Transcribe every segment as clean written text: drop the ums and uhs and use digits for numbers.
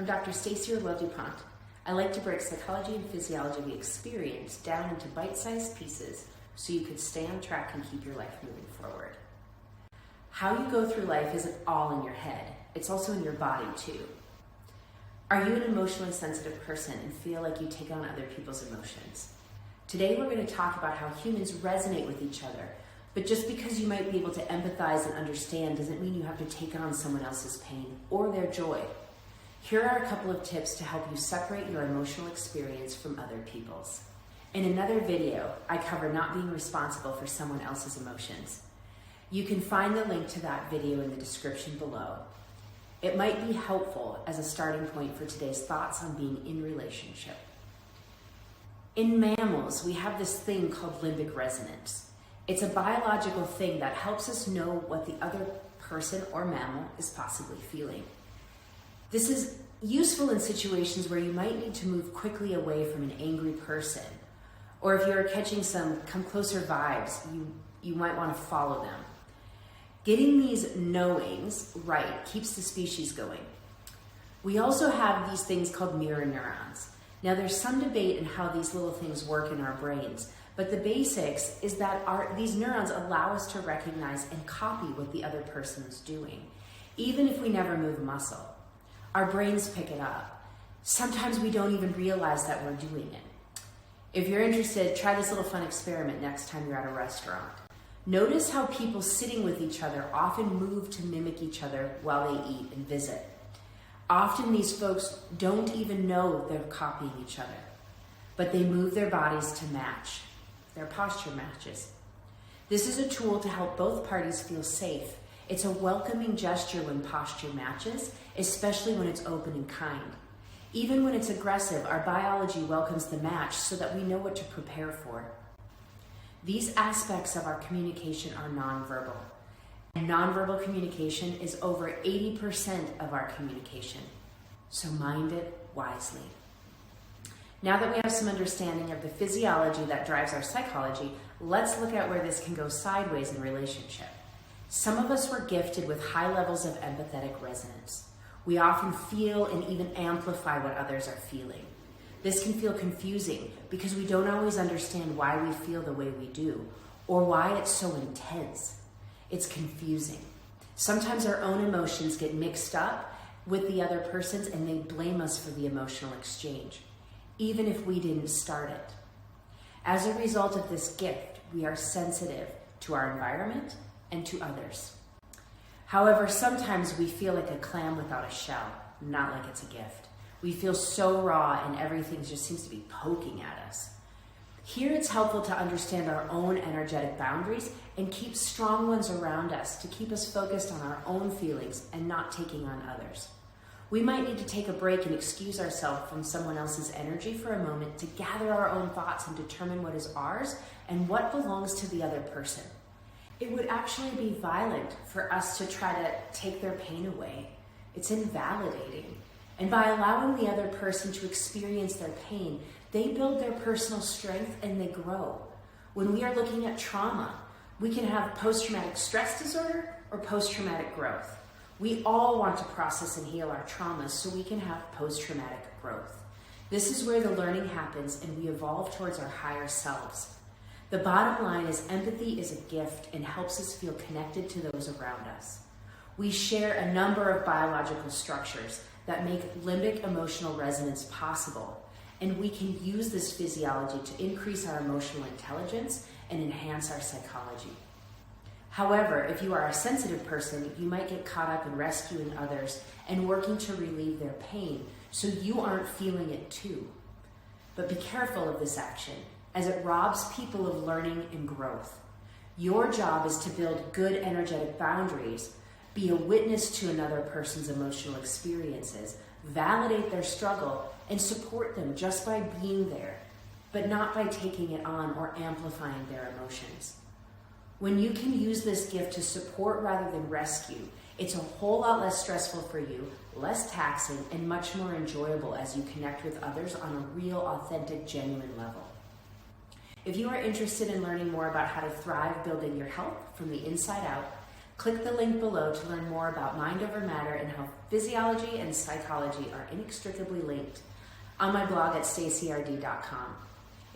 I'm Dr. Stacy Reuille-Dupont. I like to break psychology and physiology of the experience down into bite-sized pieces so you can stay on track and keep your life moving forward. How you go through life isn't all in your head, it's also in your body too. Are you an emotionally sensitive person and feel like you take on other people's emotions? Today we're going to talk about how humans resonate with each other, but just because you might be able to empathize and understand doesn't mean you have to take on someone else's pain or their joy. Here are a couple of tips to help you separate your emotional experience from other people's. In another video, I cover not being responsible for someone else's emotions. You can find the link to that video in the description below. It might be helpful as a starting point for today's thoughts on being in relationship. In mammals, we have this thing called limbic resonance. It's a biological thing that helps us know what the other person or mammal is possibly feeling. This is useful in situations where you might need to move quickly away from an angry person, or if you're catching some come closer vibes, you might want to follow them. Getting these knowings right keeps the species going. We also have these things called mirror neurons. Now there's some debate in how these little things work in our brains, but the basics is that these neurons allow us to recognize and copy what the other person is doing, even if we never move a muscle. Our brains pick it up. Sometimes we don't even realize that we're doing it. If you're interested, try this little fun experiment next time you're at a restaurant. Notice how people sitting with each other often move to mimic each other while they eat and visit. Often these folks don't even know they're copying each other, but they move their bodies to match. Their posture matches. This is a tool to help both parties feel safe. It's a welcoming gesture when posture matches, especially when it's open and kind. Even when it's aggressive, our biology welcomes the match so that we know what to prepare for. These aspects of our communication are nonverbal. And nonverbal communication is over 80% of our communication. So mind it wisely. Now that we have some understanding of the physiology that drives our psychology, let's look at where this can go sideways in relationship. Some of us were gifted with high levels of empathetic resonance. We often feel and even amplify what others are feeling. This can feel confusing because we don't always understand why we feel the way we do or why it's so intense. It's confusing. Sometimes our own emotions get mixed up with the other person's and they blame us for the emotional exchange, even if we didn't start it. As a result of this gift, we are sensitive to our environment and to others. However, sometimes we feel like a clam without a shell, not like it's a gift. We feel so raw and everything just seems to be poking at us. Here it's helpful to understand our own energetic boundaries and keep strong ones around us to keep us focused on our own feelings and not taking on others. We might need to take a break and excuse ourselves from someone else's energy for a moment to gather our own thoughts and determine what is ours and what belongs to the other person. It would actually be violent for us to try to take their pain away. It's invalidating. And by allowing the other person to experience their pain, they build their personal strength and they grow. When we are looking at trauma, we can have post-traumatic stress disorder or post-traumatic growth. We all want to process and heal our traumas so we can have post-traumatic growth. This is where the learning happens and we evolve towards our higher selves. The bottom line is empathy is a gift and helps us feel connected to those around us. We share a number of biological structures that make limbic emotional resonance possible, and we can use this physiology to increase our emotional intelligence and enhance our psychology. However, if you are a sensitive person, you might get caught up in rescuing others and working to relieve their pain so you aren't feeling it too. But be careful of this action, as it robs people of learning and growth. Your job is to build good energetic boundaries, be a witness to another person's emotional experiences, validate their struggle, and support them just by being there, but not by taking it on or amplifying their emotions. When you can use this gift to support rather than rescue, it's a whole lot less stressful for you, less taxing, and much more enjoyable as you connect with others on a real, authentic, genuine level. If you are interested in learning more about how to thrive building your health from the inside out, Click the link below to learn more about mind over matter and how physiology and psychology are inextricably linked on my blog at stacyRD.com.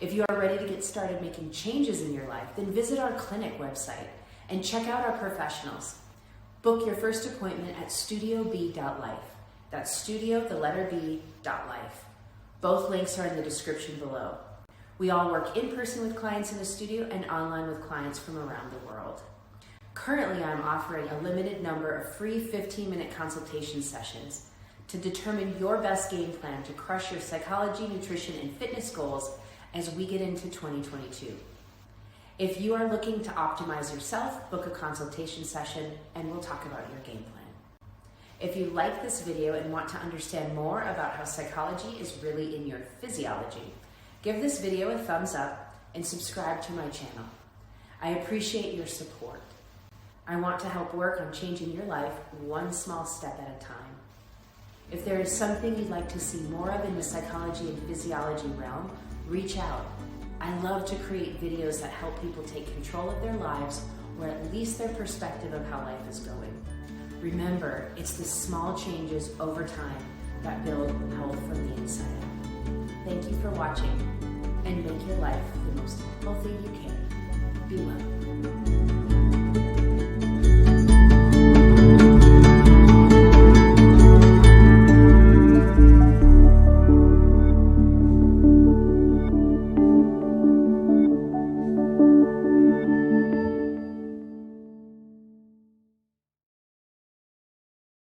If you are ready to get started making changes in your life, then visit our clinic website and check out our professionals. Book your first appointment at studiob.life. That's studio, the letter B, .life. Both links are in the description below. We all work in person with clients in the studio and online with clients from around the world. Currently, I'm offering a limited number of free 15-minute consultation sessions to determine your best game plan to crush your psychology, nutrition, and fitness goals as we get into 2022. If you are looking to optimize yourself, book a consultation session and we'll talk about your game plan. If you like this video and want to understand more about how psychology is really in your physiology, give this video a thumbs up and subscribe to my channel. I appreciate your support. I want to help work on changing your life one small step at a time. If there is something you'd like to see more of in the psychology and physiology realm, reach out. I love to create videos that help people take control of their lives or at least their perspective of how life is going. Remember, it's the small changes over time that build health from the inside out. Thank you for watching and make your life the most healthy you can. Be well.